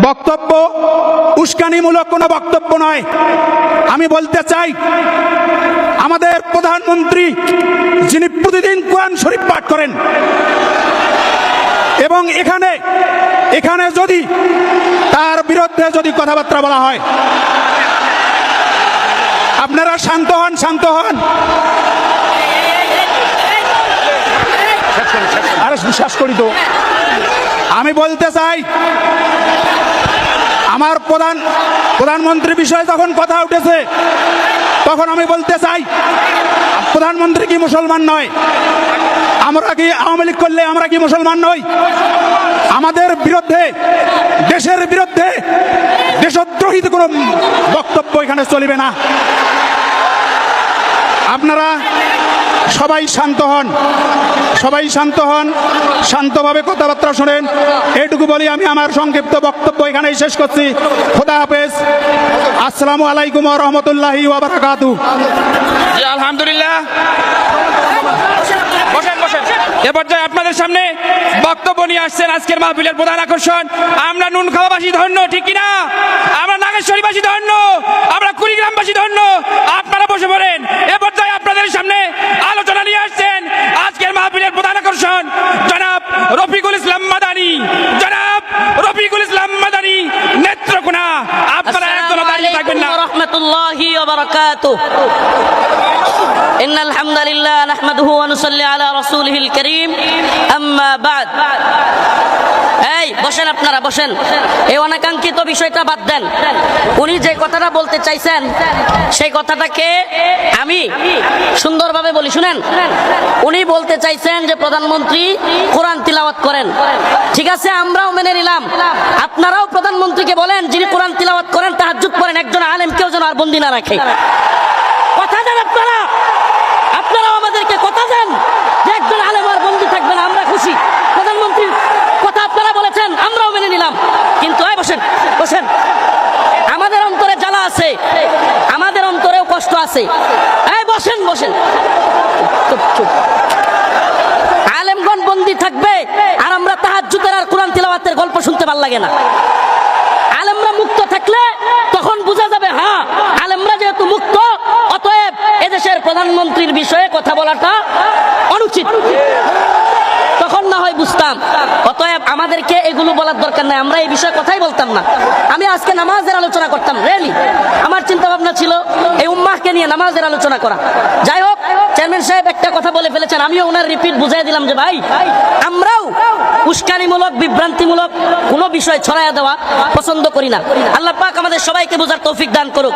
বক্তব্য উস্কানিমূলক কোনো বক্তব্য নয়। আমি বলতে চাই, আমাদের প্রধানমন্ত্রী যিনি প্রতিদিন কোরআন শরীফ পাঠ করেন এবং এখানে যদি তার বিরুদ্ধে যদি কথাবার্তা বলা হয়, আপনারা শান্ত হন। আরে বিশ্বাস করি তো। আমি বলতে চাই, আমার প্রধানমন্ত্রী বিষয়ে যখন কথা উঠেছে তখন আমি বলতে চাই, প্রধানমন্ত্রী কি মুসলমান নয়? আমরা কি আওয়ামী লীগ করলে আমরা কি মুসলমান নই? আমাদের বিরুদ্ধে, দেশের বিরুদ্ধে দেশদ্রোহী কোনো বক্তব্য এখানে চলবে না। আপনারা সবাই শান্ত হন, শান্তভাবে কথাবার্তা শোনেন। এইটুকু বলি আমি আমার সংক্ষিপ্ত বক্তব্য এখানেই শেষ করছি। খোদা হাফেজ। আসসালামু আলাইকুম ওয়া রাহমাতুল্লাহি ওয়া বারাকাতুহু। জি আলহামদুলিল্লাহ। বসেন। এ পর্যায়ে আপনাদের সামনে বক্তব্য নিয়ে আসছেন আজকের মাহফিলের প্রধান আকর্ষণ। আমরা নুন খাওয়াবাসী ধন্য, ঠিক কিনা? আমরা নাগেশ্বরীবাসী ধন্য, আমরা কুড়িগ্রামবাসী ধন্য। আপনারা বসে পড়েন। এ পর্যায়ে আপনাদের সামনে আলোচনা নিয়ে আসছেন আজকের মাহফিলের প্রধান আকর্ষণ জনাব রফিকুল ইসলাম মাদানী নেত্রকোনা। আপনারা একদল দাঁড়িয়ে থাকবেন না। রাহমাতুল্লাহি ওয়া বারাকাতুহু। ইন্নাল হামদালিল্লাহ নাহমাদুহু ওয়া নুসাল্লি আলা রাসূলিহিল কারীম। আম্মা বাদ। এই বসেন, আপনারা বসেন। এই অনাকাঙ্ক্ষিত বিষয়টা বাদ দেন। উনি যে কথাটা বলতে চাইছেন সেই কথাটাকে আমি সুন্দরভাবে বলি, শুনেন। উনি বলতে চাইছেন যে প্রধানমন্ত্রী কোরআন তিলাওয়াত করেন। ঠিক আছে, আমরাও মেনে নিলাম। আপনারাও প্রধানমন্ত্রীকে বলেন যিনি কোরআন তিলাওয়াত করেন, তাহাজ্জুদ করেন, একজন আলেমকেও যেন আর বন্দী না রাখে। কথা দেন আপনারাও আমাদেরকে কথা দেন যে একজন আলেম আর বন্দী থাকবে না। আমরা খুশি। প্রধানমন্ত্রীর কথা আপনারা বলেছেন, আমরাও মেনে নিলাম। কিন্তু বসেন। আমাদের অন্তরে জ্বালা আছে, আমাদের অন্তরেও কষ্ট আছে। বসেন। চুপ। আলেমগণ বন্দী থাকবে আর আমরা তাহাজ্জুদের আর কোরআন তিলাওয়াতের গল্প শুনতে ভাল লাগে না। আলেমরা মুক্ত থাকলে তখন বোঝা যাবে, হ্যাঁ আলেমরা যেহেতু মুক্ত, অতএব এদেশের প্রধানমন্ত্রীর বিষয়ে কথা বলাটা অনুচিত। তখন না হয় বুঝতাম। অতএব আমাদেরকে এগুলো বলার দরকার নাই। আমরা এই বিষয়ে কথাই বলতাম না। আমি আজকে নামাজের আলোচনা করতাম। রেলি আমার চিন্তা ভাবনা ছিল এই উম্মাহকে নিয়ে নামাজের আলোচনা করা। যাই হোক, চেয়ারম্যান সাহেব একটা কথা বলে ফেলেছেন, আমিও ওনার রিপিট বুঝাই দিলাম যে ভাই, আমরাও উস্কানিমূলক, বিভ্রান্তিমূলক কোনো বিষয় ছড়াইয়া দেওয়া পছন্দ করি না। আল্লাহ পাক আমাদের সবাইকে বোঝার তৌফিক দান করুক।